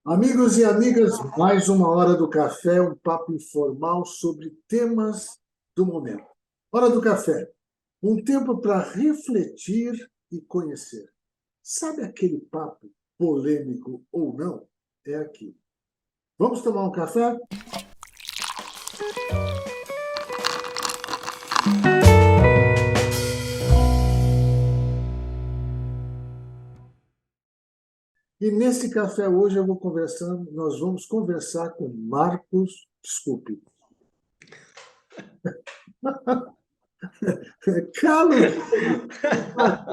Amigos e amigas, mais uma hora do café, um papo informal sobre temas do momento. Hora do café, um tempo para refletir e conhecer. Sabe aquele papo polêmico ou não? É aqui. Vamos tomar um café? E nesse café hoje nós vamos conversar com Marcos, desculpe, Carlos Gomes.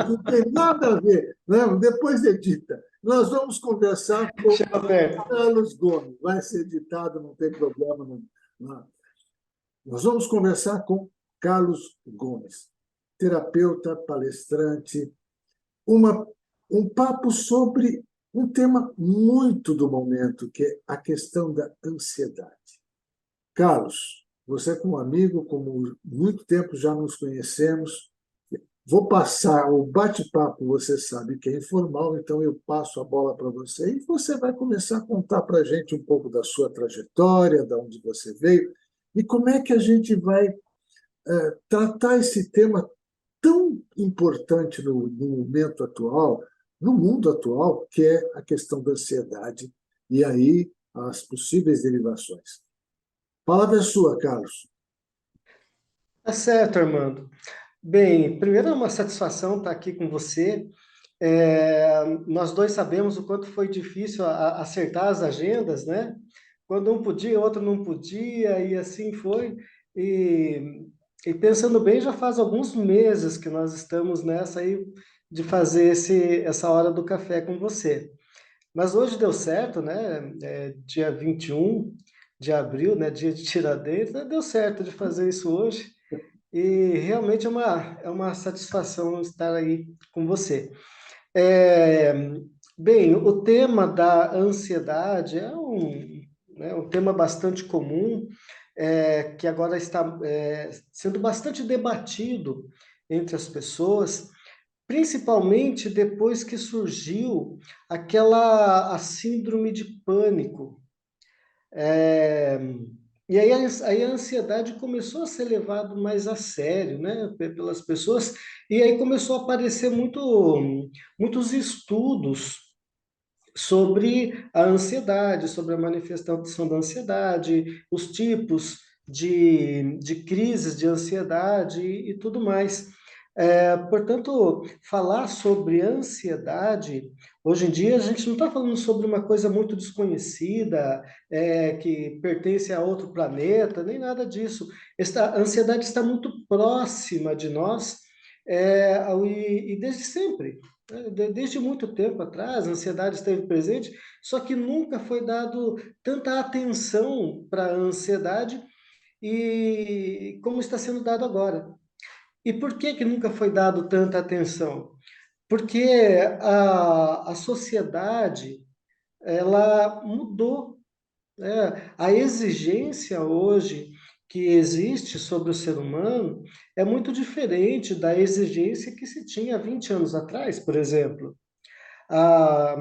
Não tem nada a ver, né? Depois edita. Nós vamos conversar com Chama perto. Carlos Gomes, vai ser editado, não tem problema. Não. Nós vamos conversar com Carlos Gomes, terapeuta, palestrante, uma, um papo sobre um tema muito do momento, que é a questão da ansiedade. Carlos, você como amigo, como muito tempo já nos conhecemos, vou passar o bate-papo, você sabe que é informal, então eu passo a bola para você e você vai começar a contar para a gente um pouco da sua trajetória, de onde você veio e como é que a gente vai tratar esse tema tão importante no momento atual, no mundo atual, que é a questão da ansiedade e aí as possíveis derivações. A palavra é sua, Carlos. Tá certo, Armando. Bem, primeiro é uma satisfação estar aqui com você. Nós dois sabemos o quanto foi difícil acertar as agendas, né? Quando um podia, o outro não podia, e assim foi. E, e pensando bem, já faz alguns meses que nós estamos nessa aí de fazer essa hora do café com você. Mas hoje deu certo, né? Dia 21 de abril, né? Dia de Tiradentes, né? Deu certo de fazer isso hoje. E realmente é uma satisfação estar aí com você. É, bem, o tema da ansiedade é um tema bastante comum, que agora está sendo bastante debatido entre as pessoas, principalmente depois que surgiu a síndrome de pânico. É, e aí a ansiedade começou a ser levado mais a sério, né, pelas pessoas, e aí começou a aparecer muitos estudos sobre a ansiedade, sobre a manifestação da ansiedade, os tipos de crises de ansiedade e tudo mais. Portanto, falar sobre ansiedade, hoje em dia, a gente não está falando sobre uma coisa muito desconhecida, que pertence a outro planeta, nem nada disso. A ansiedade está muito próxima de nós, e desde sempre. Desde muito tempo atrás, a ansiedade esteve presente, só que nunca foi dado tanta atenção para a ansiedade e como está sendo dado agora. E por que que nunca foi dado tanta atenção? Porque a sociedade, ela mudou, né? A exigência hoje que existe sobre o ser humano é muito diferente da exigência que se tinha 20 anos atrás, por exemplo. Há,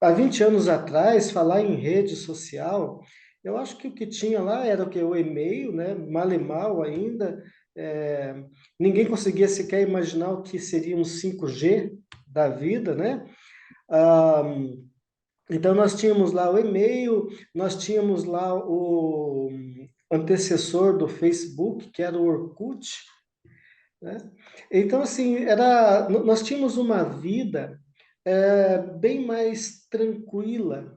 há 20 anos atrás, falar em rede social, eu acho que o que tinha lá era o que? O e-mail, né? Mal e mal ainda. É, ninguém conseguia sequer imaginar o que seria um 5G da vida, né? Ah, então, nós tínhamos lá o e-mail, nós tínhamos lá o antecessor do Facebook, que era o Orkut, né? Então, assim, nós tínhamos uma vida bem mais tranquila,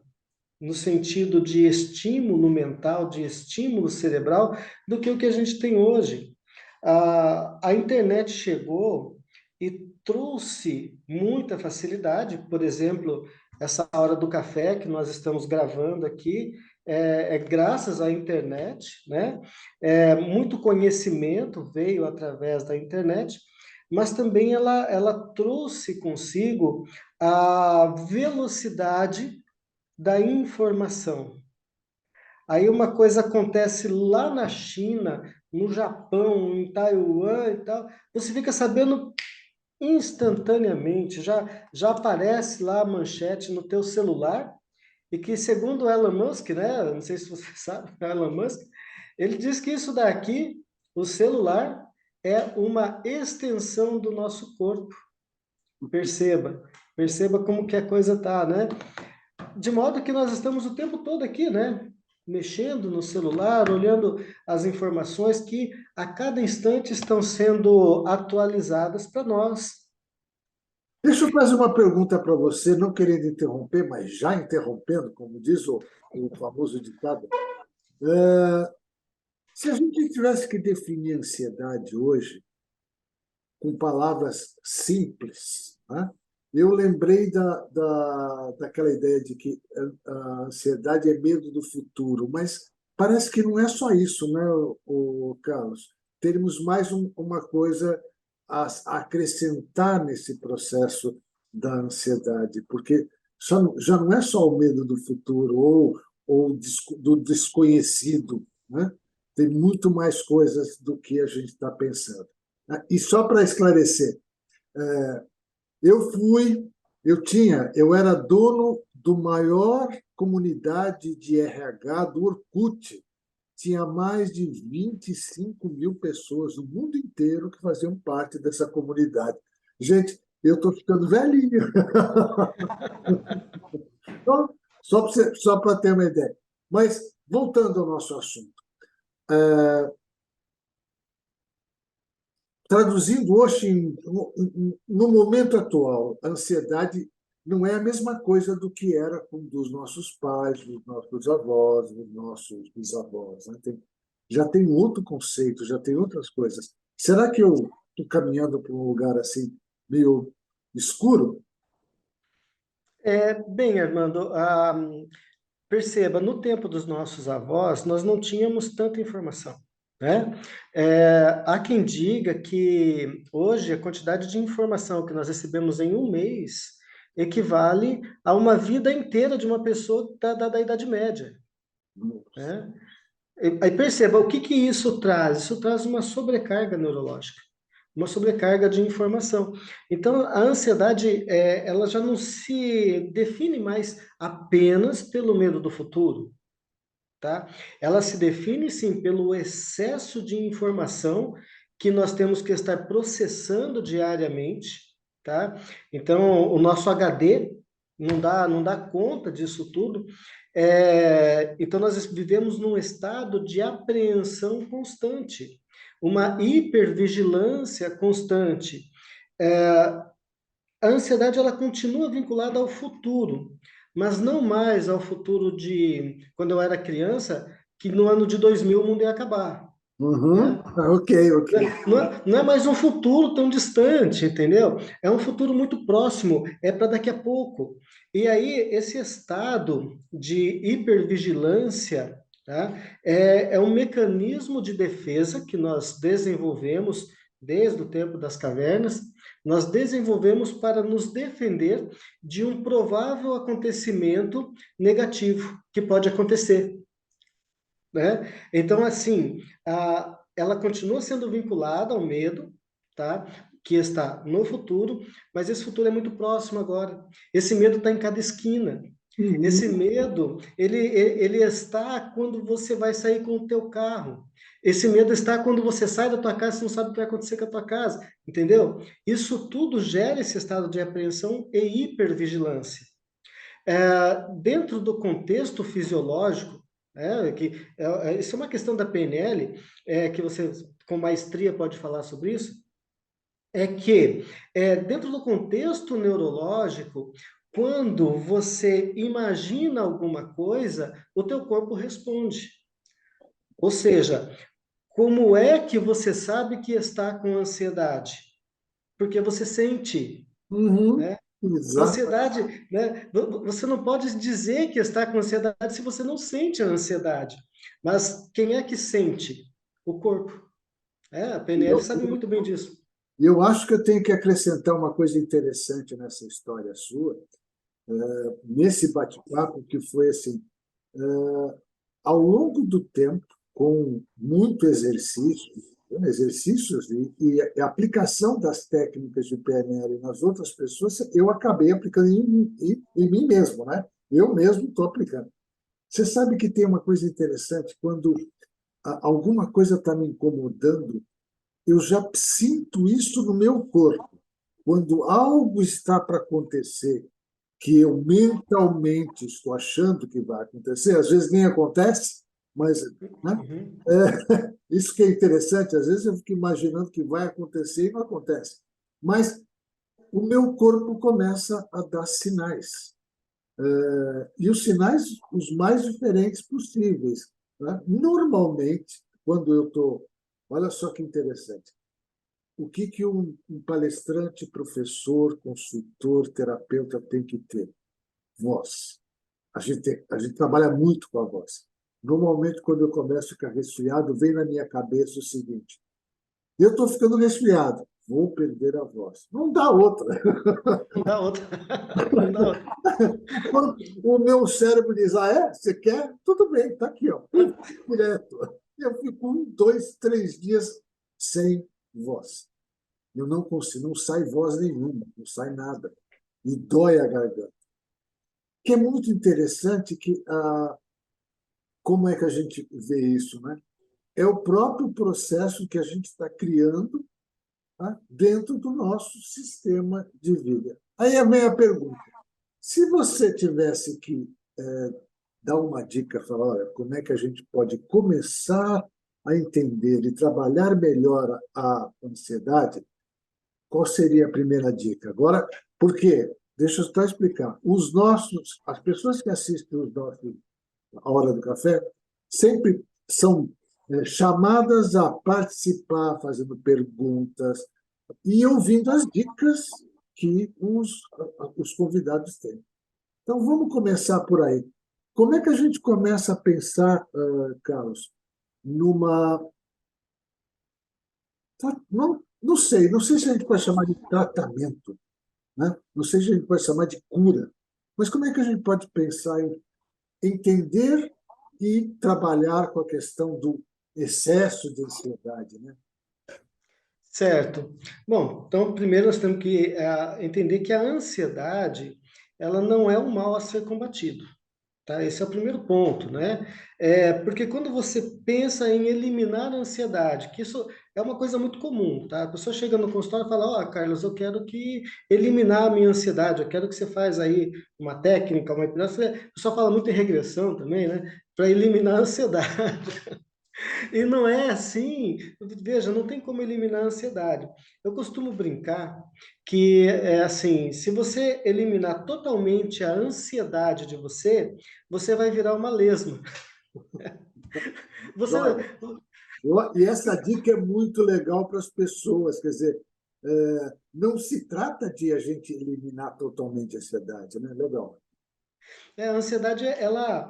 no sentido de estímulo mental, de estímulo cerebral, do que o que a gente tem hoje. A internet chegou e trouxe muita facilidade, por exemplo, essa hora do café que nós estamos gravando aqui, é graças à internet, né? Muito conhecimento veio através da internet, mas também ela trouxe consigo a velocidade da informação. Aí uma coisa acontece lá na China, no Japão, em Taiwan e tal, você fica sabendo instantaneamente, já aparece lá a manchete no teu celular e que, segundo Elon Musk, né, não sei se você sabe, Elon Musk, ele diz que isso daqui, o celular, é uma extensão do nosso corpo. Perceba, perceba como que a coisa tá, né? De modo que nós estamos o tempo todo aqui, né? Mexendo no celular, olhando as informações que a cada instante estão sendo atualizadas para nós. Deixa eu fazer uma pergunta para você, não querendo interromper, mas já interrompendo, como diz o famoso ditado. Se a gente tivesse que definir ansiedade hoje com palavras simples, né? Eu lembrei daquela ideia de que a ansiedade é medo do futuro, mas parece que não é só isso, né, o Carlos? Temos mais uma coisa a acrescentar nesse processo da ansiedade, porque já não é só o medo do futuro ou do desconhecido, né? Tem muito mais coisas do que a gente está pensando. E só para esclarecer, eu fui, eu era dono do maior comunidade de RH do Orkut. Tinha mais de 25 mil pessoas no mundo inteiro que faziam parte dessa comunidade. Gente, eu estou ficando velhinho. Então, só para ter uma ideia. Mas, voltando ao nosso assunto, traduzindo hoje, no momento atual, a ansiedade não é a mesma coisa do que era com dos nossos pais, dos nossos avós, dos nossos bisavós. Né? Já tem outro conceito, já tem outras coisas. Será que eu estou caminhando para um lugar assim, meio escuro? Bem, Armando, perceba, no tempo dos nossos avós, nós não tínhamos tanta informação, né? Há quem diga que hoje a quantidade de informação que nós recebemos em um mês equivale a uma vida inteira de uma pessoa da Idade Média, né? Aí perceba, o que que isso traz? Isso traz uma sobrecarga neurológica, uma sobrecarga de informação. Então, a ansiedade, ela já não se define mais apenas pelo medo do futuro, tá? Ela se define, sim, pelo excesso de informação que nós temos que estar processando diariamente, tá? Então, o nosso HD não dá conta disso tudo. Então, nós vivemos num estado de apreensão constante, uma hipervigilância constante. É, a ansiedade ela continua vinculada ao futuro, mas não mais ao futuro de quando eu era criança, que no ano de 2000 o mundo ia acabar, Uhum. né? Ok, ok. Não é mais um futuro tão distante, entendeu? É um futuro muito próximo, é para daqui a pouco. E aí, esse estado de hipervigilância, tá? É um mecanismo de defesa que nós desenvolvemos desde o tempo das cavernas, nós desenvolvemos para nos defender de um provável acontecimento negativo que pode acontecer, né? Então, assim, ela continua sendo vinculada ao medo, tá? Que está no futuro, mas esse futuro é muito próximo agora. Esse medo está em cada esquina. Esse Uhum. medo, ele está quando você vai sair com o teu carro. Esse medo está quando você sai da tua casa e não sabe o que vai acontecer com a tua casa, entendeu? Isso tudo gera esse estado de apreensão e hipervigilância. Dentro do contexto fisiológico, isso é uma questão da PNL, que você com maestria pode falar sobre isso, é que dentro do contexto neurológico, quando você imagina alguma coisa, o teu corpo responde. Ou seja, como é que você sabe que está com ansiedade? Porque você sente, Uhum. né? Exato. Ansiedade, né? Você não pode dizer que está com ansiedade se você não sente a ansiedade. Mas quem é que sente? O corpo. A PNL Eu, sabe muito bem disso. eu acho que eu tenho que acrescentar uma coisa interessante nessa história sua, nesse bate-papo, que foi assim, ao longo do tempo, com muito exercício, né, exercícios e aplicação das técnicas de PNL nas outras pessoas, eu acabei aplicando em mim mesmo, né? Eu mesmo estou aplicando. Você sabe que tem uma coisa interessante, quando alguma coisa está me incomodando, eu já sinto isso no meu corpo. Quando algo está para acontecer, que eu mentalmente estou achando que vai acontecer, às vezes nem acontece, mas, né? Uhum. Isso que é interessante, às vezes eu fico imaginando que vai acontecer e não acontece. Mas o meu corpo começa a dar sinais. E os sinais os mais diferentes possíveis. Né? Normalmente, quando eu estou. Olha só que interessante. O que, que um palestrante, professor, consultor, terapeuta tem que ter? Voz. A gente trabalha muito com a voz. Normalmente, quando eu começo a ficar resfriado, vem na minha cabeça o seguinte: eu estou ficando resfriado, vou perder a voz. Não dá outra. Não dá outra. Não dá outra. O meu cérebro diz: ah, é? Você quer? Tudo bem, está aqui, ó. Direto. Eu fico 2, 3 dias sem voz. Eu não consigo, não sai voz nenhuma, não sai nada. E dói a garganta. Que é muito interessante que como é que a gente vê isso, né? É o próprio processo que a gente está criando, tá, dentro do nosso sistema de vida. Aí a minha pergunta: se você tivesse que dar uma dica, falar, olha, como é que a gente pode começar a entender e trabalhar melhor a ansiedade, qual seria a primeira dica? Agora, por quê? Deixa eu só explicar. As pessoas que assistem os nossos A Hora do Café sempre são chamadas a participar, fazendo perguntas e ouvindo as dicas que os convidados têm. Então, vamos começar por aí. Como é que a gente começa a pensar, Carlos, numa. Não sei se a gente pode chamar de tratamento, né? Não sei se a gente pode chamar de cura, mas como é que a gente pode pensar em entender e trabalhar com a questão do excesso de ansiedade, né? Certo. Bom, então primeiro nós temos que entender que a ansiedade, ela não é um mal a ser combatido. Tá? Esse é o primeiro ponto, né? Porque quando você pensa em eliminar a ansiedade, que isso é uma coisa muito comum, tá? A pessoa chega no consultório e fala, ó, Carlos, eu quero que eliminar a minha ansiedade, eu quero que você faz aí uma técnica, uma hipnose. O pessoal fala muito em regressão também, né? Para eliminar a ansiedade. E não é assim. Veja, não tem como eliminar a ansiedade. Eu costumo brincar que é assim, se você eliminar totalmente a ansiedade de você, você vai virar uma lesma. Você, Olha, e essa dica é muito legal para as pessoas, quer dizer, não se trata de a gente eliminar totalmente a ansiedade, né? Legal. a ansiedade, ela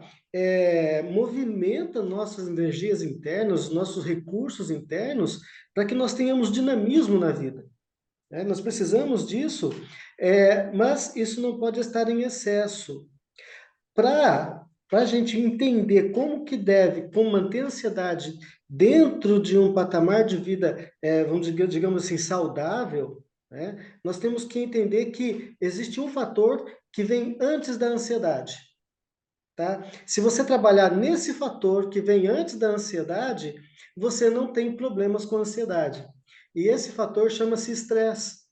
movimenta nossas energias internas, nossos recursos internos, para que nós tenhamos dinamismo na vida. Né? Nós precisamos disso, mas isso não pode estar em excesso. Para a gente entender como que deve, como manter a ansiedade dentro de um patamar de vida, vamos dizer, digamos assim, saudável, né? Nós temos que entender que existe um fator que vem antes da ansiedade, tá? Se você trabalhar nesse fator que vem antes da ansiedade, você não tem problemas com ansiedade. E esse fator chama-se estresse.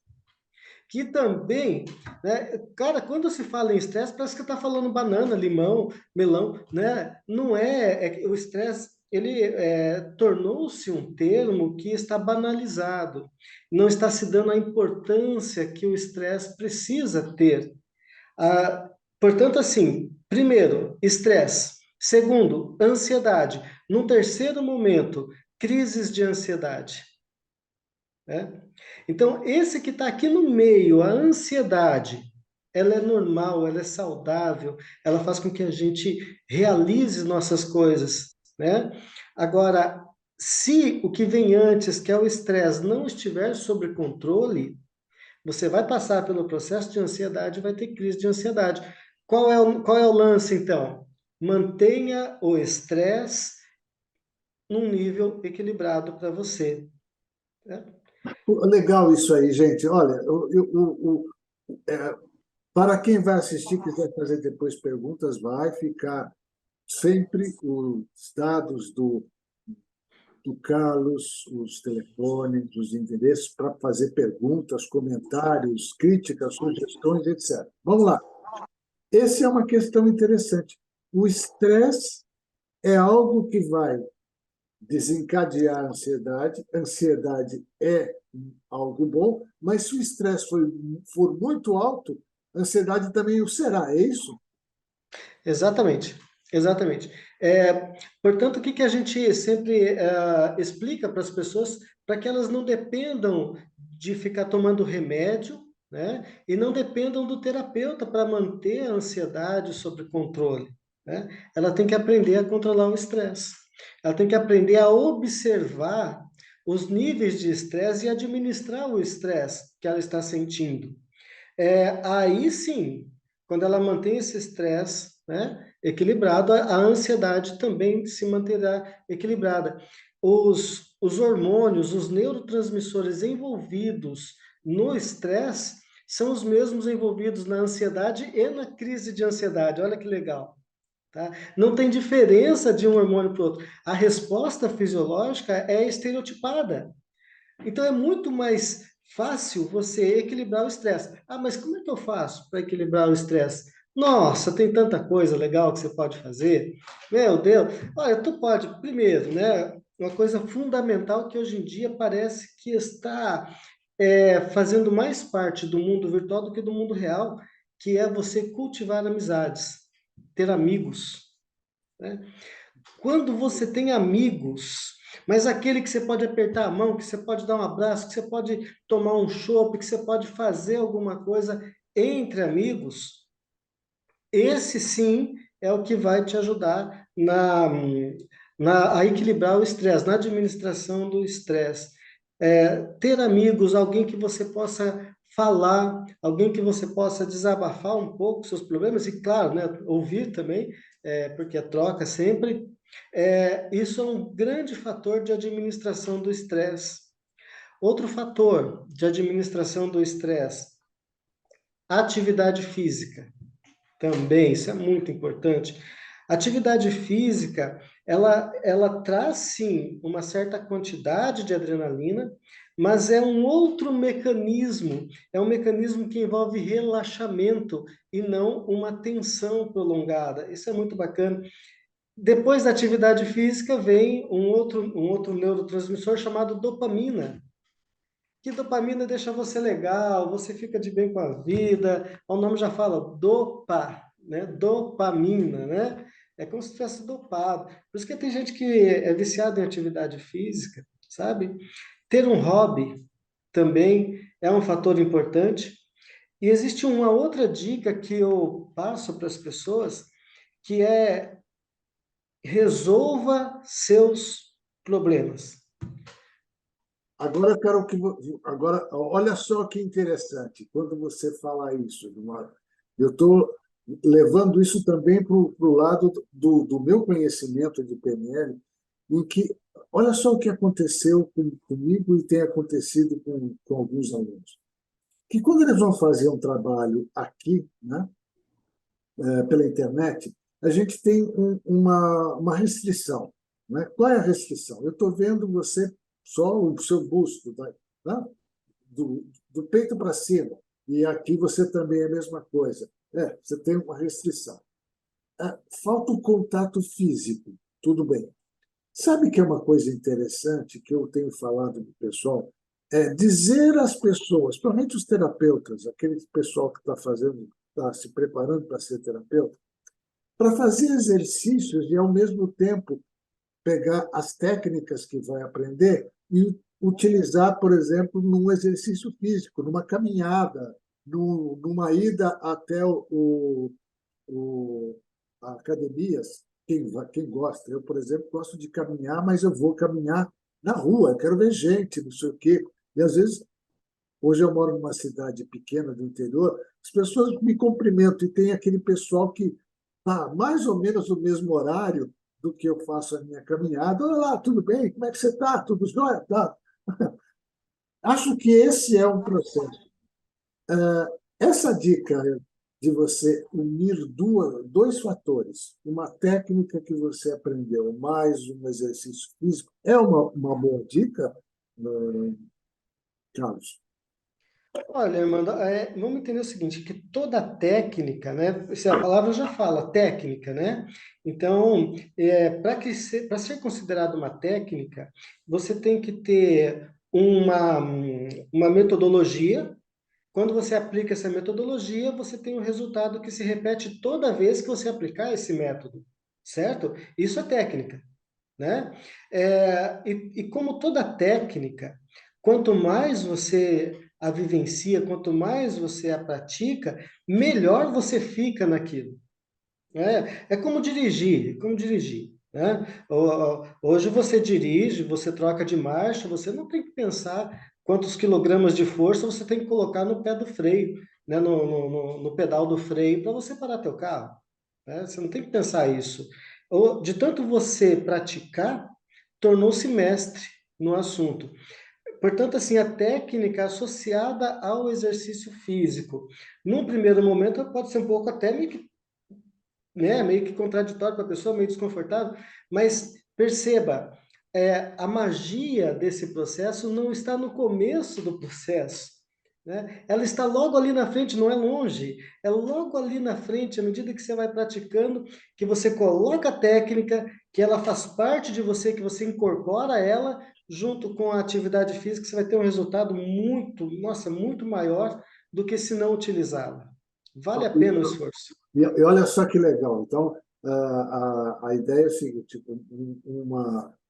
Que também, né, cara, quando se fala em estresse, parece que está falando banana, limão, melão, né? Não o estresse, ele tornou-se um termo que está banalizado, não está se dando a importância que o estresse precisa ter. Ah, portanto, assim, primeiro, estresse. Segundo, ansiedade. Num terceiro momento, crises de ansiedade. Né? Então, esse que está aqui no meio, a ansiedade, ela é normal, ela é saudável, ela faz com que a gente realize nossas coisas, né? Agora, se o que vem antes, que é o estresse, não estiver sob controle, você vai passar pelo processo de ansiedade e vai ter crise de ansiedade. Qual é o lance, então? Mantenha o estresse num nível equilibrado para você, né? Legal isso aí, gente. Olha, Para quem vai assistir, quiser fazer depois perguntas, vai ficar sempre os dados do Carlos, os telefones, os endereços para fazer perguntas, comentários, críticas, sugestões, etc. Vamos lá. Essa é uma questão interessante. O estresse é algo que vai desencadear a ansiedade. Ansiedade é algo bom, mas se o estresse for muito alto, a ansiedade também o será, é isso? Exatamente, exatamente. Portanto, o que que a gente sempre explica para as pessoas para que elas não dependam de ficar tomando remédio, né? E não dependam do terapeuta para manter a ansiedade sob controle, né? Ela tem que aprender a controlar o estresse. Ela tem que aprender a observar os níveis de estresse e administrar o estresse que ela está sentindo. Aí sim, quando ela mantém esse estresse, né, equilibrado, a ansiedade também se manterá equilibrada. Os hormônios, os neurotransmissores envolvidos no estresse são os mesmos envolvidos na ansiedade e na crise de ansiedade. Olha que legal. Tá? Não tem diferença de um hormônio para o outro. A resposta fisiológica é estereotipada. Então é muito mais fácil você equilibrar o estresse. Ah, mas como é que eu faço para equilibrar o estresse? Nossa, tem tanta coisa legal que você pode fazer. Meu Deus. Olha, tu pode, primeiro, né? Uma coisa fundamental que hoje em dia parece que está fazendo mais parte do mundo virtual do que do mundo real, que é você cultivar amizades, ter amigos, né? Quando você tem amigos, mas aquele que você pode apertar a mão, que você pode dar um abraço, que você pode tomar um chopp, que você pode fazer alguma coisa entre amigos, esse sim é o que vai te ajudar a equilibrar o estresse, na administração do estresse. Ter amigos, alguém que você possa falar, alguém que você possa desabafar um pouco seus problemas, e claro, né, ouvir também, porque a troca sempre. Isso é um grande fator de administração do estresse. Outro fator de administração do estresse, atividade física. Também, isso é muito importante. Atividade física, ela traz sim uma certa quantidade de adrenalina, mas é um outro mecanismo, é um mecanismo que envolve relaxamento e não uma tensão prolongada. Isso é muito bacana. Depois da atividade física vem um outro neurotransmissor chamado dopamina, que dopamina deixa você legal, você fica de bem com a vida. O nome já fala dopa, né? Dopamina, né? É como se estivesse dopado. Por isso que tem gente que é viciada em atividade física, sabe? Ter um hobby também é um fator importante. E existe uma outra dica que eu passo para as pessoas, que é resolva seus problemas. Agora eu quero que agora olha só que interessante quando você fala isso, Eduardo. Eu estou levando isso também para o lado do meu conhecimento de PNL, em que olha só o que aconteceu comigo e tem acontecido com alguns alunos. Que quando eles vão fazer um trabalho aqui, né, pela internet, a gente tem uma restrição. Né? Qual é a restrição? Eu estou vendo você só o seu busto, tá? do peito para cima, e aqui você também é a mesma coisa. Você tem uma restrição. Falta o contato físico, tudo bem. Sabe que é uma coisa interessante que eu tenho falado para o pessoal? É dizer às pessoas, principalmente os terapeutas, aquele pessoal que está se preparando para ser terapeuta, para fazer exercícios e, ao mesmo tempo, pegar as técnicas que vai aprender e utilizar, por exemplo, num exercício físico, numa caminhada, numa ida até academias, quem gosta. Eu, por exemplo, gosto de caminhar, mas eu vou caminhar na rua, eu quero ver gente, não sei o quê. E, às vezes, hoje eu moro numa cidade pequena do interior, as pessoas me cumprimentam e tem aquele pessoal que está mais ou menos no mesmo horário do que eu faço a minha caminhada. Olá, tudo bem? Como é que você está? Tudo jóia? Tá. Acho que esse é um processo. Essa dica de você unir dois fatores, uma técnica que você aprendeu, mais um exercício físico. É uma boa dica, Carlos? Olha, Armando, vamos entender o seguinte, que toda técnica, né? Se a palavra já fala, técnica, né? Então, para ser considerado uma técnica, você tem que ter uma metodologia. Quando você aplica essa metodologia, você tem um resultado que se repete toda vez que você aplicar esse método, certo? Isso é técnica, né? E como toda técnica, quanto mais você a vivencia, quanto mais você a pratica, melhor você fica naquilo. É como dirigir, né? Hoje você dirige, você troca de marcha, você não tem que pensar quantos quilogramas de força você tem que colocar no pé do freio, né? No pedal do freio para você parar teu carro, né? Você não tem que pensar isso. De tanto você praticar, tornou-se mestre no assunto. Portanto, assim, a técnica associada ao exercício físico, num primeiro momento, pode ser um pouco até meio que contraditório para a pessoa, meio desconfortável, mas perceba, a magia desse processo não está no começo do processo, né? Ela está logo ali na frente, não é longe, é logo ali na frente, à medida que você vai praticando, que você coloca a técnica, que ela faz parte de você, que você incorpora ela, junto com a atividade física, você vai ter um resultado muito, nossa, muito maior do que se não utilizá-la. Vale a pena o esforço. E olha só que legal. Então, a ideia é a seguinte: tipo,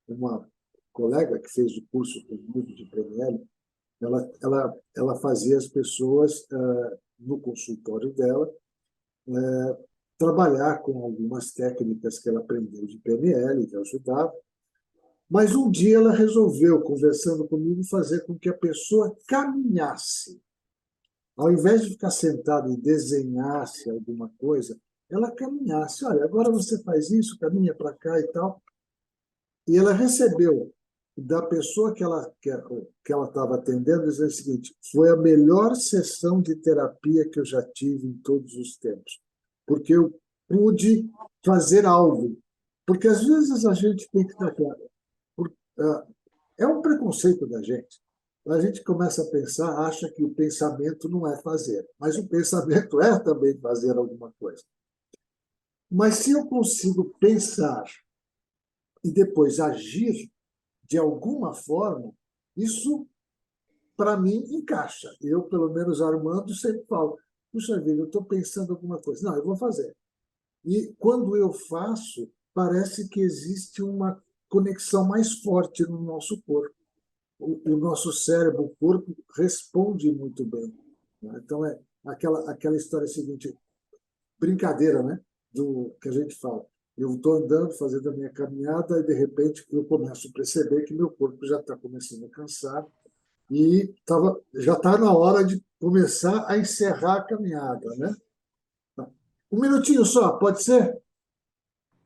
uma colega que fez o curso comigo de PNL, ela fazia as pessoas, no consultório dela, trabalhar com algumas técnicas que ela aprendeu de PNL, que ajudava. Mas um dia ela resolveu, conversando comigo, fazer com que a pessoa caminhasse. Ao invés de ficar sentada e desenhasse alguma coisa, ela caminhasse. Olha, agora você faz isso, caminha para cá e tal. E ela recebeu da pessoa que ela estava atendendo, dizendo o seguinte: foi a melhor sessão de terapia que eu já tive em todos os tempos, porque eu pude fazer algo. Porque às vezes a gente tem que estar claro. É um preconceito da gente. A gente começa a pensar, acha que o pensamento não é fazer, mas o pensamento é também fazer alguma coisa. Mas se eu consigo pensar e depois agir de alguma forma, isso, para mim, encaixa. Eu, pelo menos, Armando, sempre falo: puxa vida, eu estou pensando alguma coisa. Não, eu vou fazer. E quando eu faço, parece que existe uma conexão mais forte no nosso corpo. O nosso cérebro, o corpo, responde muito bem, né? Então, é aquela história seguinte, brincadeira, né? Do que a gente fala. Eu estou andando, fazendo a minha caminhada, e de repente eu começo a perceber que meu corpo já está começando a cansar e já está na hora de começar a encerrar a caminhada, né? Um minutinho só, pode ser?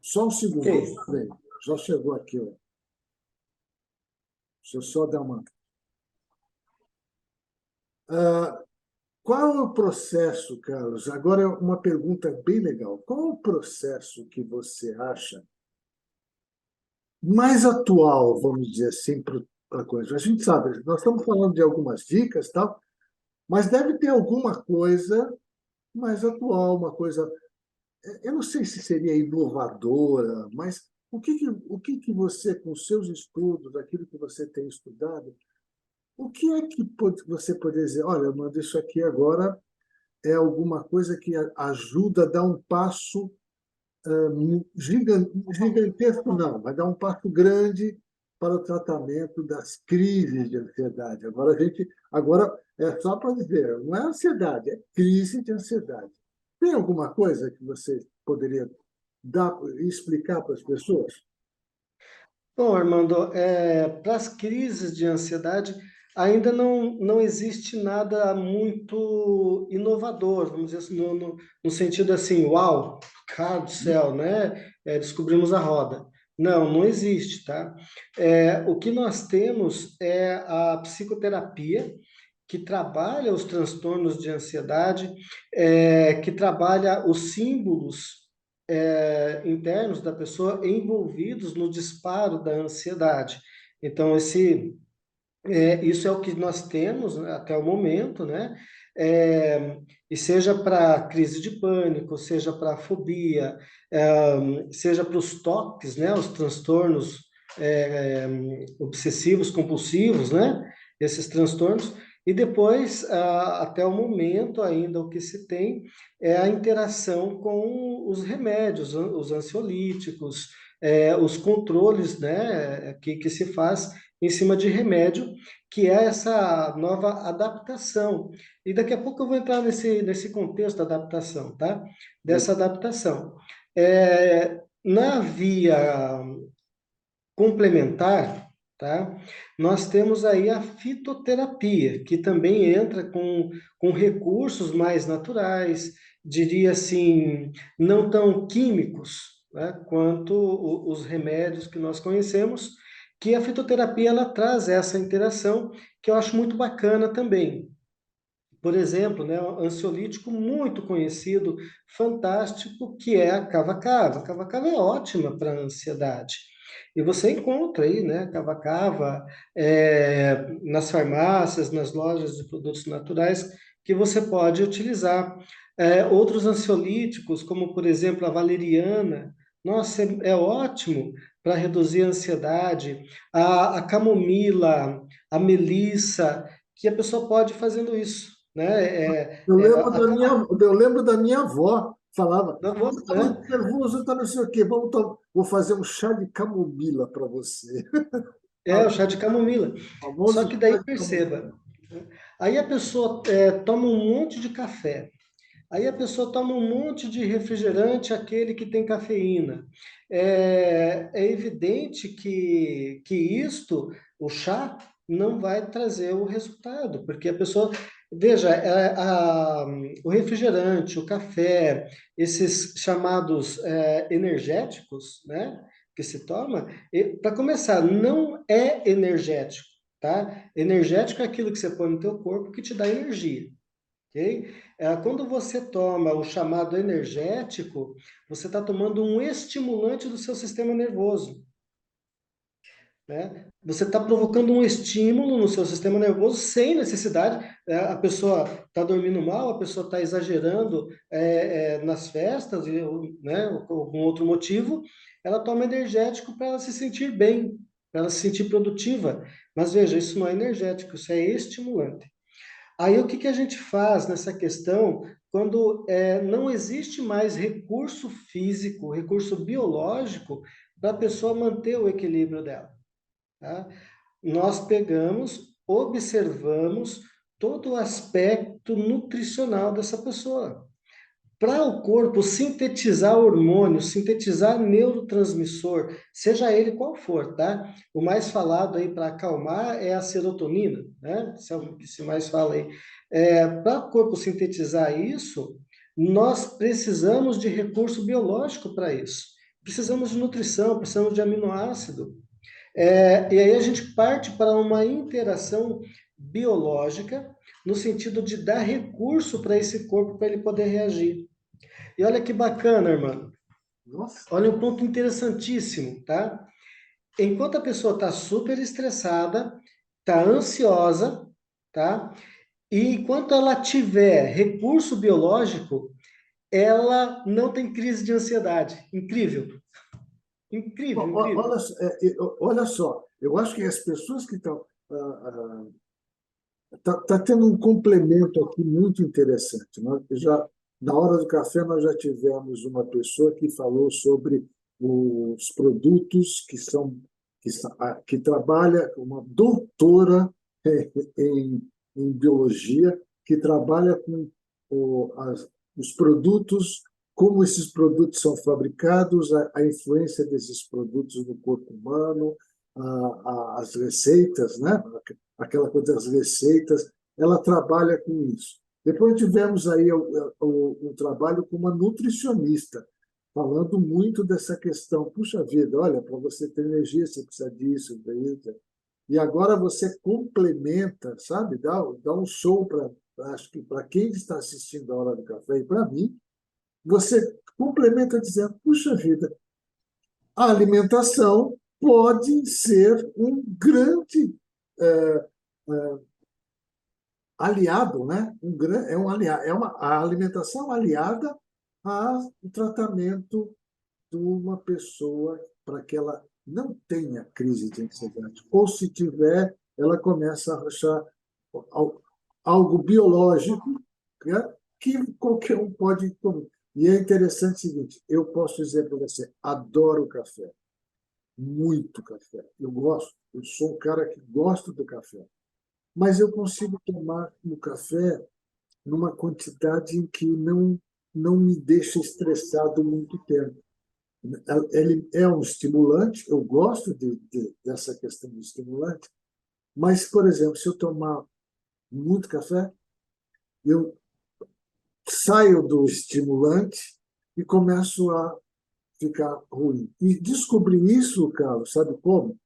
Só um Ok. segundo. Já chegou aqui, ó. Deixa eu só dar uma. Ah, qual é o processo, Carlos? Agora é uma pergunta bem legal. Qual é o processo que você acha mais atual, vamos dizer assim, para a coisa? A gente sabe, nós estamos falando de algumas dicas, tal, mas deve ter alguma coisa mais atual, uma coisa. Eu não sei se seria inovadora, mas o que você, com seus estudos, aquilo que você tem estudado, o que é que você poderia dizer? Olha, Amanda, isso aqui agora é alguma coisa que ajuda a dar um passo gigantesco, não, vai dar um passo grande para o tratamento das crises de ansiedade. Agora é só para dizer, não é ansiedade, é crise de ansiedade. Tem alguma coisa que você poderia explicar para as pessoas? Bom, Armando, para as crises de ansiedade, ainda não existe nada muito inovador, vamos dizer assim, no sentido assim, uau, cara do céu, né? Descobrimos a roda. Não existe, tá? O que nós temos é a psicoterapia, que trabalha os transtornos de ansiedade, que trabalha os símbolos internos da pessoa envolvidos no disparo da ansiedade. Então, isso é o que nós temos, né, até o momento, né? E seja para crise de pânico, seja para fobia, seja para os TOCs, né? Os transtornos obsessivos compulsivos, né? Esses transtornos. E depois, até o momento ainda, o que se tem é a interação com os remédios, os ansiolíticos, os controles, né? Que se faz em cima de remédio, que é essa nova adaptação. E daqui a pouco eu vou entrar nesse contexto da adaptação, tá? Dessa adaptação. Na via complementar, tá? Nós temos aí a fitoterapia, que também entra com recursos mais naturais, diria assim, não tão químicos, né, quanto os remédios que nós conhecemos, que a fitoterapia ela traz essa interação que eu acho muito bacana também. Por exemplo, né, um ansiolítico muito conhecido, fantástico, que é a cava-cava. A cava-cava é ótima para a ansiedade. E você encontra aí, né, cava-cava, nas farmácias, nas lojas de produtos naturais, que você pode utilizar. Outros ansiolíticos, como por exemplo a valeriana, nossa, é ótimo para reduzir a ansiedade. A camomila, a melissa, que a pessoa pode ir fazendo isso, né? Eu lembro da minha avó, falava, Não você vou, está muito né? nervoso, está não sei o quê, vou fazer um chá de camomila para você. O chá de camomila. O Só famoso que chá daí de camomila. perceba, aí a pessoa toma um monte de café, aí a pessoa toma um monte de refrigerante, aquele que tem cafeína. É evidente que isto, o chá, não vai trazer o resultado, porque a pessoa, veja, o refrigerante, o café, esses chamados energéticos, né, que se toma, para começar, não é energético, tá? Energético é aquilo que você põe no teu corpo que te dá energia. Ok? Quando você toma o chamado energético, você está tomando um estimulante do seu sistema nervoso, né? Você está provocando um estímulo no seu sistema nervoso sem necessidade. A pessoa está dormindo mal, a pessoa está exagerando nas festas, né, ou algum outro motivo, ela toma energético para ela se sentir bem, para ela se sentir produtiva. Mas veja, isso não é energético, isso é estimulante. Aí o que que a gente faz nessa questão quando não existe mais recurso físico, recurso biológico para a pessoa manter o equilíbrio dela, tá? Nós pegamos, observamos todo o aspecto nutricional dessa pessoa. Para o corpo sintetizar hormônio, sintetizar neurotransmissor, seja ele qual for, tá? O mais falado aí para acalmar é a serotonina, né? Isso é o que se mais fala aí. Para o corpo sintetizar isso, nós precisamos de recurso biológico para isso. Precisamos de nutrição, precisamos de aminoácido. E aí a gente parte para uma interação biológica, no sentido de dar recurso para esse corpo para ele poder reagir. E olha que bacana, irmão. Nossa, Olha um ponto interessantíssimo, tá? Enquanto a pessoa está super estressada, está ansiosa, tá? E enquanto ela tiver recurso biológico, ela não tem crise de ansiedade. Incrível. Incrível, incrível. olha só, eu acho que as pessoas que estão. Tá tendo um complemento aqui muito interessante. Já, na hora do café, nós já tivemos uma pessoa que falou sobre os produtos que trabalha, uma doutora em, em biologia, que trabalha com os produtos, como esses produtos são fabricados, a influência desses produtos no corpo humano, as receitas, né? Aquela coisa das receitas, ela trabalha com isso. Depois tivemos aí o trabalho com uma nutricionista, falando muito dessa questão. Puxa vida, olha, para você ter energia, você precisa disso, disso. E agora você complementa, sabe? Dá um show acho que para quem está assistindo a Hora do Café e para mim, você complementa dizendo, puxa vida, a alimentação pode ser um grande eh, aliado, né? É um aliado, a alimentação aliada ao tratamento de uma pessoa para que ela não tenha crise de ansiedade. Ou se tiver, ela começa a achar algo biológico, né, que qualquer um pode comer. E é interessante o seguinte, eu posso dizer para você, adoro café, muito café. Eu gosto, eu sou um cara que gosta do café. Mas eu consigo tomar o café numa quantidade em que não me deixa estressado muito tempo. Ele é um estimulante, eu gosto dessa questão do estimulante, mas, por exemplo, se eu tomar muito café, eu saio do estimulante e começo a ficar ruim. E descobri isso, Carlos, sabe como?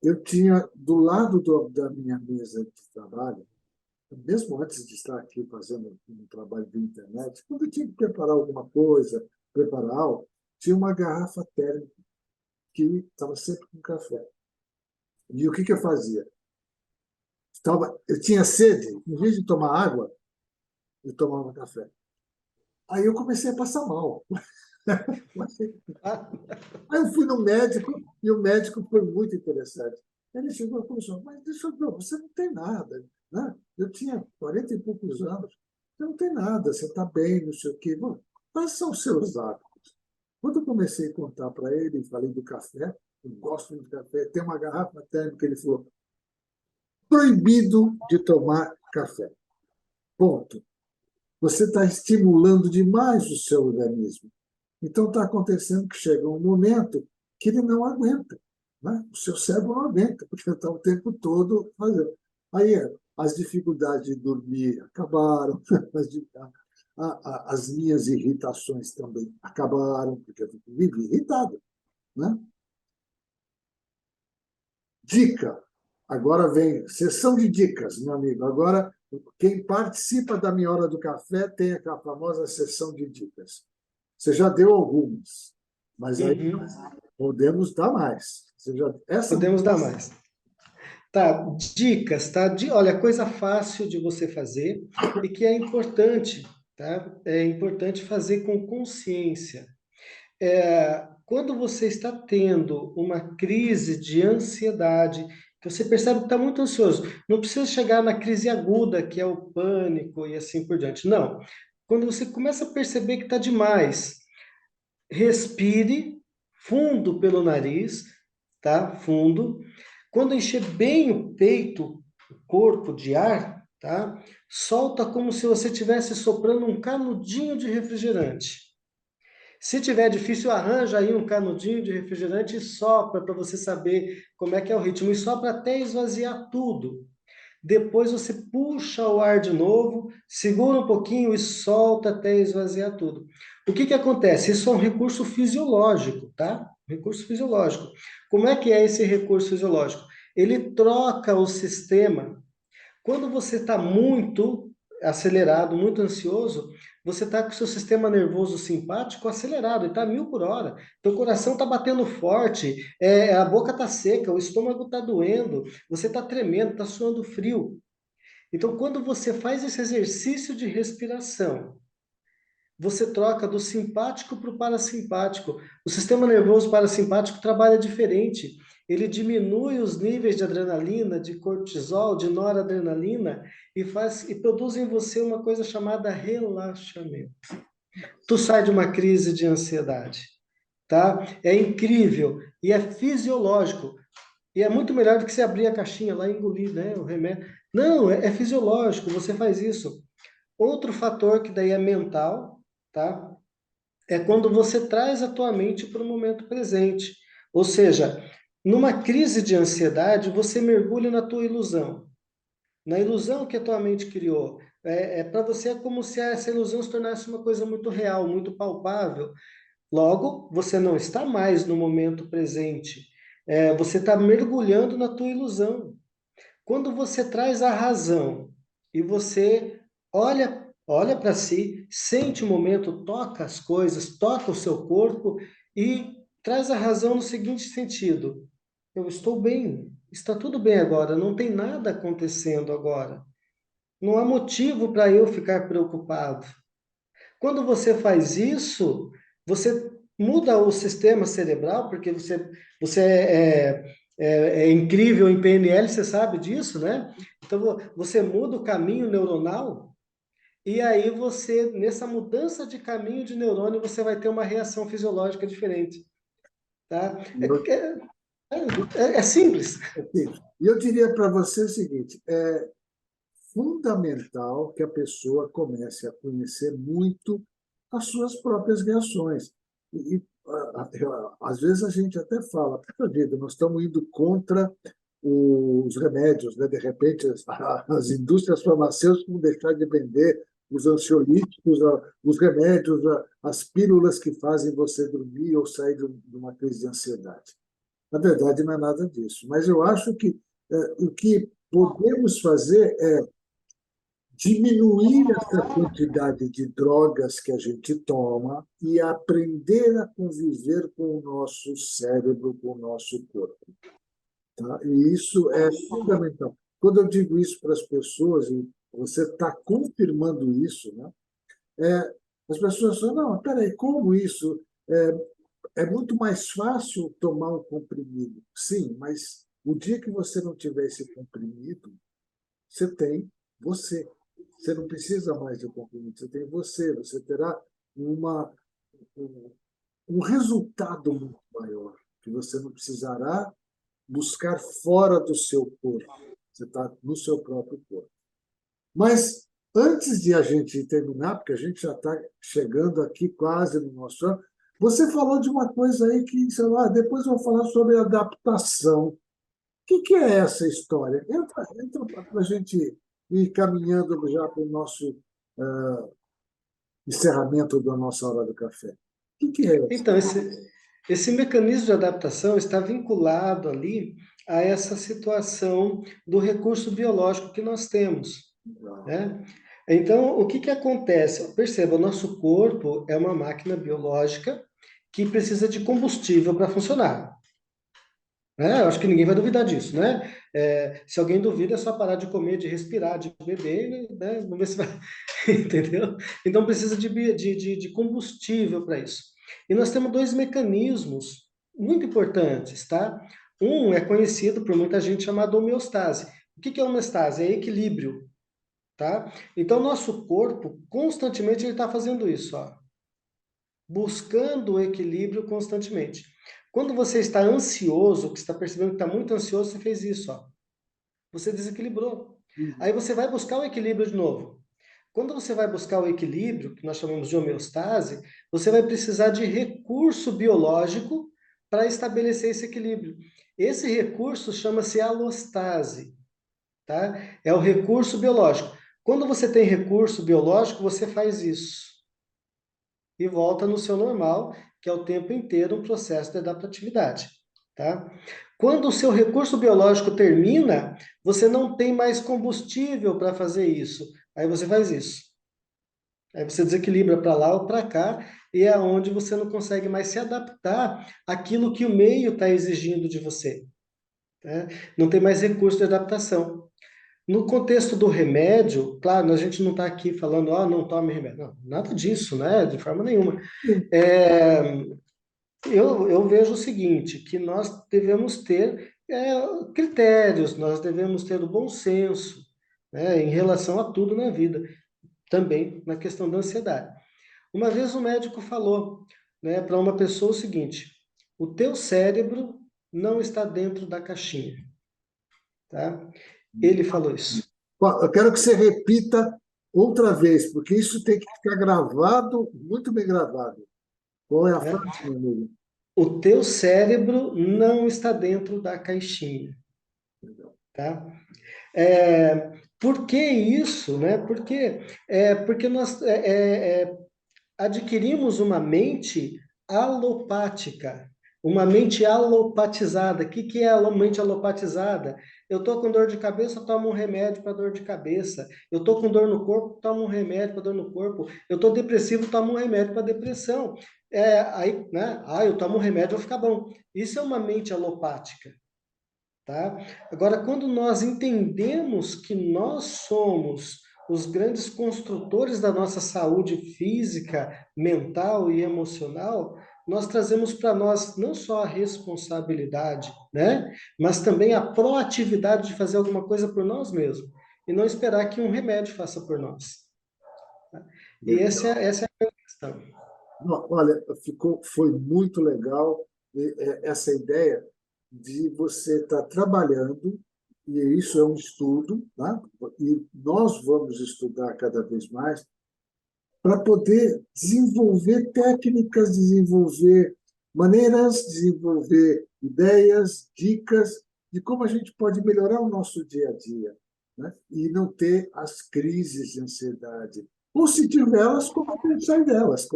Eu tinha do lado da minha mesa de trabalho, mesmo antes de estar aqui fazendo um trabalho de internet, quando eu tinha que preparar alguma coisa, preparar algo, tinha uma garrafa térmica que estava sempre com café. E o que eu fazia? Eu tinha sede, em vez de tomar água, eu tomava café. Aí eu comecei a passar mal. Aí eu fui no médico e o médico foi muito interessante. Ele chegou e falou, mas deixa eu ver, você não tem nada. Né? Eu tinha 40 e poucos anos. Você não tem nada, você está bem, não sei o quê. Bom, quais são os seus hábitos? Quando eu comecei a contar para ele, falei do café, eu gosto muito de café, tem uma garrafa térmica, ele falou, proibido de tomar café. Ponto. Você está estimulando demais o seu organismo. Então, está acontecendo que chega um momento que ele não aguenta. Né? O seu cérebro não aguenta, porque está o tempo todo fazendo. Aí, as dificuldades de dormir acabaram, as minhas irritações também acabaram, porque eu vivi irritado. Né? Dica. Agora vem sessão de dicas, meu amigo. Agora, quem participa da minha hora do café tem aquela famosa sessão de dicas. Você já deu algumas, mas aí Uhum. podemos dar mais. Essa Podemos dar mais. Tá, dicas, tá? Olha, coisa fácil de você fazer e que é importante, tá? É importante fazer com consciência. Quando você está tendo uma crise de ansiedade, que você percebe que está muito ansioso, não precisa chegar na crise aguda, que é o pânico e assim por diante. Não. Quando você começa a perceber que está demais, respire fundo pelo nariz, tá? Fundo. Quando encher bem o peito, o corpo de ar, tá? Solta como se você estivesse soprando um canudinho de refrigerante. Se tiver difícil, arranja aí um canudinho de refrigerante e sopra para você saber como é que é o ritmo. E sopra até esvaziar tudo. Depois você puxa o ar de novo, segura um pouquinho e solta até esvaziar tudo. O que que acontece? Isso é um recurso fisiológico, tá? Recurso fisiológico. Como é que é esse recurso fisiológico? Ele troca o sistema. Quando você está muito acelerado, muito ansioso, você está com o seu sistema nervoso simpático acelerado, e está 1000 por hora. Teu coração está batendo forte, a boca está seca, o estômago está doendo, você está tremendo, está suando frio. Então, quando você faz esse exercício de respiração, você troca do simpático para o parasimpático. O sistema nervoso parasimpático trabalha diferente. Ele diminui os níveis de adrenalina, de cortisol, de noradrenalina e produz em você uma coisa chamada relaxamento. Tu sai de uma crise de ansiedade, tá? É incrível e é fisiológico. E é muito melhor do que você abrir a caixinha lá e engolir, né, o remédio. Não, é fisiológico, você faz isso. Outro fator que daí é mental, tá? É quando você traz a tua mente para o momento presente. Ou seja, numa crise de ansiedade, você mergulha na tua ilusão, na ilusão que a tua mente criou. Para você é como se essa ilusão se tornasse uma coisa muito real, muito palpável. Logo, você não está mais no momento presente. você está mergulhando na tua ilusão. Quando você traz a razão e você olha para si, sente o momento, toca as coisas, toca o seu corpo e traz a razão no seguinte sentido: eu estou bem, está tudo bem agora, não tem nada acontecendo agora. Não há motivo para eu ficar preocupado. Quando você faz isso, você muda o sistema cerebral, porque você é incrível em PNL, você sabe disso, né? Então, você muda o caminho neuronal, e aí você, nessa mudança de caminho de neurônio, você vai ter uma reação fisiológica diferente, tá? E eu, É simples. assim, e eu diria para você o seguinte: é fundamental que a pessoa comece a conhecer muito as suas próprias reações. Às vezes a gente até fala, puxa vida, nós estamos indo contra os remédios, né? De repente as indústrias farmacêuticas vão deixar de vender os ansiolíticos, os remédios, as pílulas que fazem você dormir ou sair de uma crise de ansiedade. Na verdade, não é nada disso. Mas eu acho que o que podemos fazer é diminuir essa quantidade de drogas que a gente toma e aprender a conviver com o nosso cérebro, com o nosso corpo. Tá? E isso é fundamental. Quando eu digo isso para as pessoas, e você está confirmando isso, né? As pessoas falam, não, peraí, como isso? É muito mais fácil tomar um comprimido. Sim, mas o dia que você não tiver esse comprimido, você tem você. Você não precisa mais de um comprimido, você tem você. Você terá uma, um, um resultado muito maior, que você não precisará buscar fora do seu corpo. Você está no seu próprio corpo. Mas antes de a gente terminar, porque a gente já está chegando aqui quase no nosso ano, você falou de uma coisa aí que, sei lá, depois eu vou falar sobre adaptação. O que é essa história? Entra para a gente ir caminhando já para o nosso encerramento da nossa hora do café. O que é isso? Então, esse mecanismo de adaptação está vinculado ali a essa situação do recurso biológico que nós temos, né? Então, o que que acontece? Perceba, o nosso corpo é uma máquina biológica que precisa de combustível para funcionar, né? Eu acho que ninguém vai duvidar disso, né? Se alguém duvida, é só parar de comer, de respirar, de beber, né? Vamos ver se vai... Entendeu? Então, precisa de combustível para isso. E nós temos dois mecanismos muito importantes, tá? Um é conhecido por muita gente chamado homeostase. O que que é homeostase? É equilíbrio, tá? Então, nosso corpo, constantemente, ele está fazendo isso, ó, buscando o equilíbrio constantemente. Quando você está ansioso, que está percebendo que está muito ansioso, você fez isso, ó. Você desequilibrou. Aí você vai buscar o equilíbrio de novo. Quando você vai buscar o equilíbrio, que nós chamamos de homeostase, você vai precisar de recurso biológico para estabelecer esse equilíbrio. Esse recurso chama-se alostase, tá? É o recurso biológico. Quando você tem recurso biológico, você faz isso e volta no seu normal, que é o tempo inteiro um processo de adaptatividade, tá? Quando o seu recurso biológico termina, você não tem mais combustível para fazer isso. Aí você faz isso. Aí você desequilibra para lá ou para cá, e é onde você não consegue mais se adaptar àquilo que o meio está exigindo de você, né? Não tem mais recurso de adaptação. No contexto do remédio, claro, a gente não está aqui falando, não tome remédio. Não, nada disso, né? De forma nenhuma. É, eu vejo o seguinte, que nós devemos ter critérios, nós devemos ter o bom senso, né, em relação a tudo na vida, também na questão da ansiedade. Uma vez um médico falou, né, para uma pessoa o seguinte: o teu cérebro não está dentro da caixinha, tá? Ele falou isso. Eu quero que você repita outra vez, porque isso tem que ficar gravado, muito bem gravado. Qual é a Né? frase, meu amigo? O teu cérebro não está dentro da caixinha, tá? Por que isso, né? Porque nós adquirimos uma mente alopática. uma mente alopatizada. O que é a mente alopatizada? Eu estou com dor de cabeça, tomo um remédio para dor de cabeça. Eu estou com dor no corpo, tomo um remédio para dor no corpo. Eu estou depressivo, tomo um remédio para depressão. Aí, né? Eu tomo um remédio, vou ficar bom. Isso é uma mente alopática, tá? Agora, quando nós entendemos que nós somos os grandes construtores da nossa saúde física, mental e emocional, nós trazemos para nós não só a responsabilidade, né? Mas também a proatividade de fazer alguma coisa por nós mesmos e não esperar que um remédio faça por nós. E Legal. essa é a grande questão. Não, olha, foi muito legal essa ideia de você estar trabalhando, e isso é um estudo, tá? E nós vamos estudar cada vez mais para poder desenvolver técnicas, desenvolver maneiras, desenvolver ideias, dicas de como a gente pode melhorar o nosso dia a dia, né? E não ter as crises de ansiedade. Ou se tiver elas, como a gente sai delas?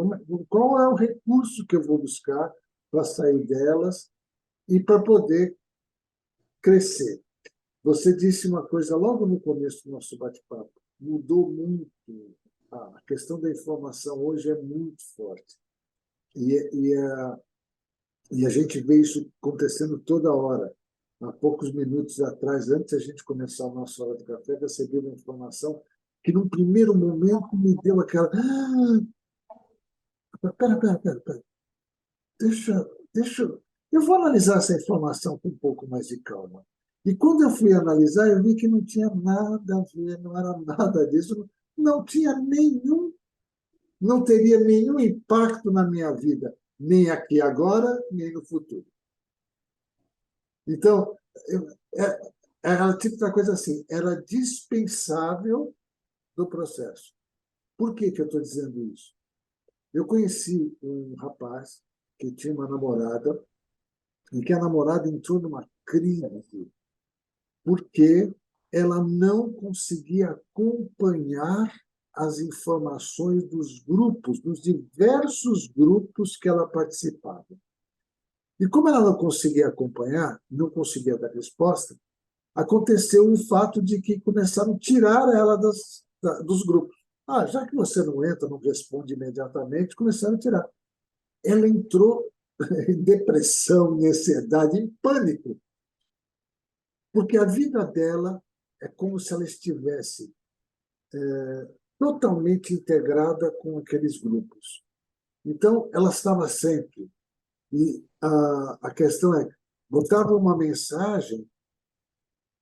Qual é o recurso que eu vou buscar para sair delas e para poder crescer? Você disse uma coisa logo no começo do nosso bate-papo. Mudou muito. A questão da informação hoje é muito forte. E, e, a, e a gente vê isso acontecendo toda hora. Há poucos minutos atrás, antes de a gente começar a nossa hora de café, recebi uma informação que, num primeiro momento, me deu aquela. Pera. Deixa, deixa. Eu vou analisar essa informação com um pouco mais de calma. E quando eu fui analisar, eu vi que não tinha nada a ver, não era nada disso, não tinha nenhum, não teria nenhum impacto na minha vida, nem aqui agora, nem no futuro. Então, era o tipo da coisa assim, era dispensável do processo. Por que que eu estou dizendo isso? Eu conheci um rapaz que tinha uma namorada, e que a namorada entrou numa crise porque ela não conseguia acompanhar as informações dos grupos, dos diversos grupos que ela participava. E como ela não conseguia acompanhar, não conseguia dar resposta, aconteceu o fato de que começaram a tirar ela dos grupos. Já que você não entra, não responde imediatamente, começaram a tirar. Ela entrou em depressão, em ansiedade, em pânico, porque a vida dela é como se ela estivesse totalmente integrada com aqueles grupos. Então, ela estava sempre. E a questão é, botava uma mensagem,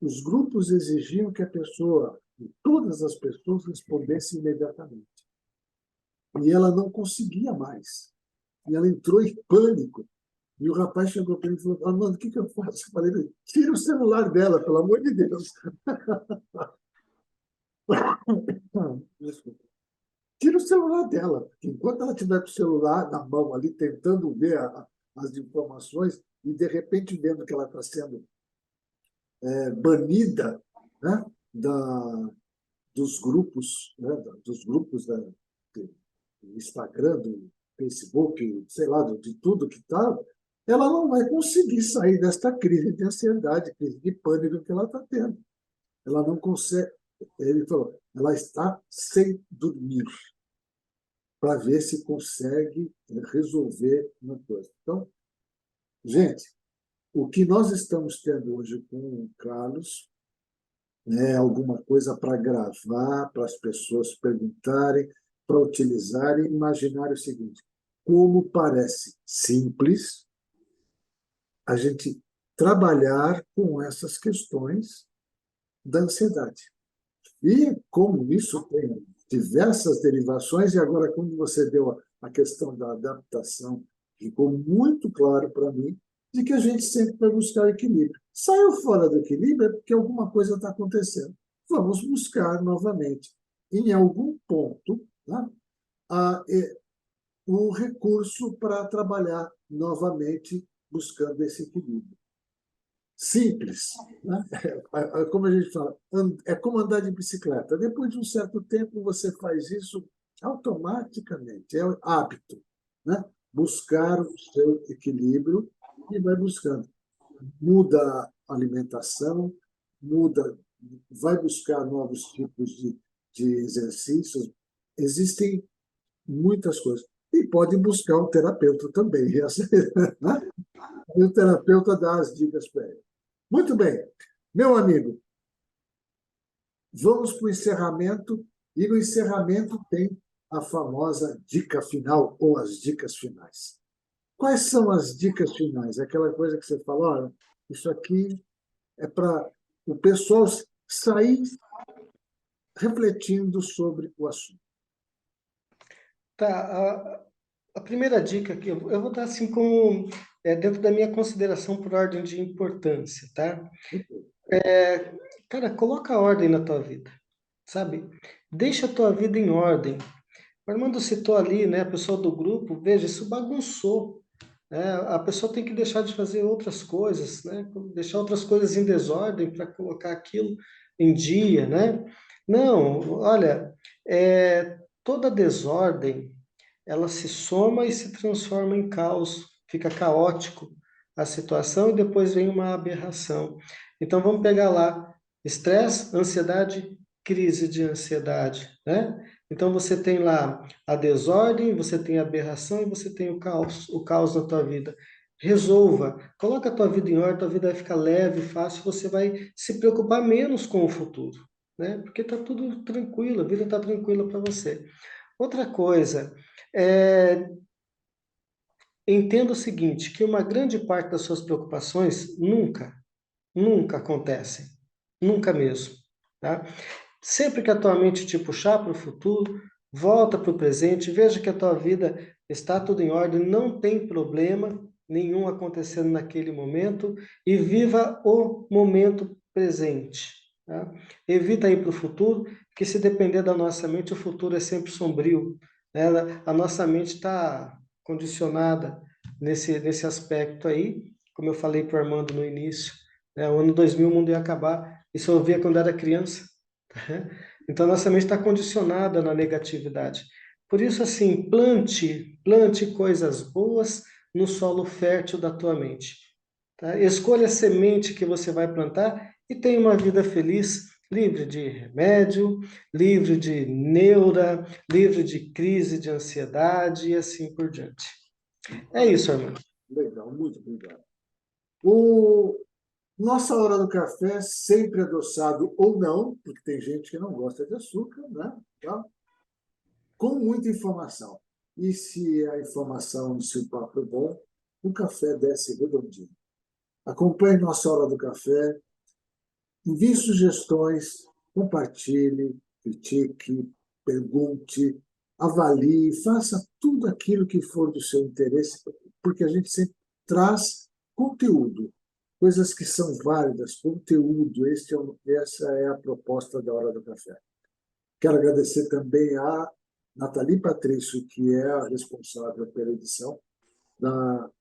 os grupos exigiam que a pessoa, todas as pessoas, respondessem imediatamente. E ela não conseguia mais. E ela entrou em pânico. E o rapaz chegou para mim e falou: Armando, o que eu faço? Eu falei: tira o celular dela, pelo amor de Deus. Desculpa. Tira o celular dela, porque enquanto ela tiver com o celular na mão ali, tentando ver as informações, e de repente vendo que ela está sendo banida, né, dos grupos, né, do Instagram, do Facebook, sei lá, de tudo que está, ela não vai conseguir sair desta crise de ansiedade, crise de pânico que ela está tendo. Ela não consegue. Ele falou, ela está sem dormir para ver se consegue resolver uma coisa. Então, gente, o que nós estamos tendo hoje com o Carlos é alguma coisa para gravar, para as pessoas perguntarem, para utilizarem e imaginar o seguinte: como parece simples a gente trabalhar com essas questões da ansiedade. E como isso tem diversas derivações, e agora, quando você deu a questão da adaptação, ficou muito claro para mim de que a gente sempre vai buscar equilíbrio. Saiu fora do equilíbrio é porque alguma coisa está acontecendo. Vamos buscar novamente, em algum ponto, né, o recurso para trabalhar novamente buscando esse equilíbrio. Simples, né? Como a gente fala, é como andar de bicicleta. Depois de um certo tempo, você faz isso automaticamente, é hábito, né? Buscar o seu equilíbrio e vai buscando. Muda a alimentação, muda, vai buscar novos tipos de exercícios. Existem muitas coisas. E pode buscar um terapeuta também. Né? E o terapeuta dá as dicas para ele. Muito bem. Meu amigo, vamos para o encerramento. E no encerramento tem a famosa dica final ou as dicas finais. Quais são as dicas finais? Aquela coisa que você fala, olha, isso aqui é para o pessoal sair refletindo sobre o assunto. Tá, a primeira dica que eu vou dar assim como dentro da minha consideração por ordem de importância, tá? Cara, coloca ordem na tua vida, sabe? Deixa a tua vida em ordem. O Armando citou ali, né, a pessoa do grupo, veja, isso bagunçou, né? A pessoa tem que deixar de fazer outras coisas, né? Deixar outras coisas em desordem para colocar aquilo em dia, né? Não, olha, toda desordem, ela se soma e se transforma em caos, fica caótico a situação e depois vem uma aberração. Então vamos pegar lá, estresse, ansiedade, crise de ansiedade, né? Então você tem lá a desordem, você tem a aberração e você tem o caos na tua vida. Resolva, coloca a tua vida em ordem, a tua vida vai ficar leve, fácil, você vai se preocupar menos com o futuro, né? Porque tá tudo tranquilo, a vida tá tranquila para você. Outra coisa, é, entenda o seguinte, que uma grande parte das suas preocupações nunca acontecem, nunca mesmo, tá? Sempre que a tua mente te puxar para o futuro, volta para o presente, veja que a tua vida está tudo em ordem, não tem problema nenhum acontecendo naquele momento e viva o momento presente. Tá? Evita ir para o futuro, porque se depender da nossa mente, o futuro é sempre sombrio. Né? A nossa mente está condicionada nesse aspecto aí, como eu falei para o Armando no início. Né? O ano 2000 o mundo ia acabar, isso eu ouvia quando era criança. Então, nossa mente está condicionada na negatividade. Por isso, assim, plante coisas boas no solo fértil da tua mente. Tá? Escolha a semente que você vai plantar e tenha uma vida feliz, livre de remédio, livre de neura, livre de crise de ansiedade e assim por diante. É isso, Armando. Legal, muito obrigado. O Nossa hora do café, sempre adoçado ou não, porque tem gente que não gosta de açúcar, né? Tá? Com muita informação. E se a informação, se o papo é bom, o café desce redondinho. Acompanhe Nossa Hora do Café, envie sugestões, compartilhe, critique, pergunte, avalie, faça tudo aquilo que for do seu interesse, porque a gente sempre traz conteúdo, coisas que são válidas, conteúdo. Essa é a proposta da Hora do Café. Quero agradecer também a Nathalie Patrício, que é a responsável pela edição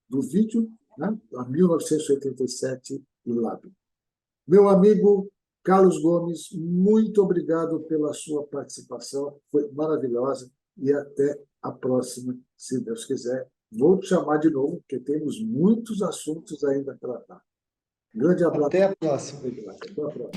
do vídeo, né, da 1987 Lab. Meu amigo Carlos Gomes, muito obrigado pela sua participação, foi maravilhosa e até a próxima, se Deus quiser. Vou te chamar de novo, porque temos muitos assuntos ainda a tratar. Grande abraço. Até a próxima. Até a próxima.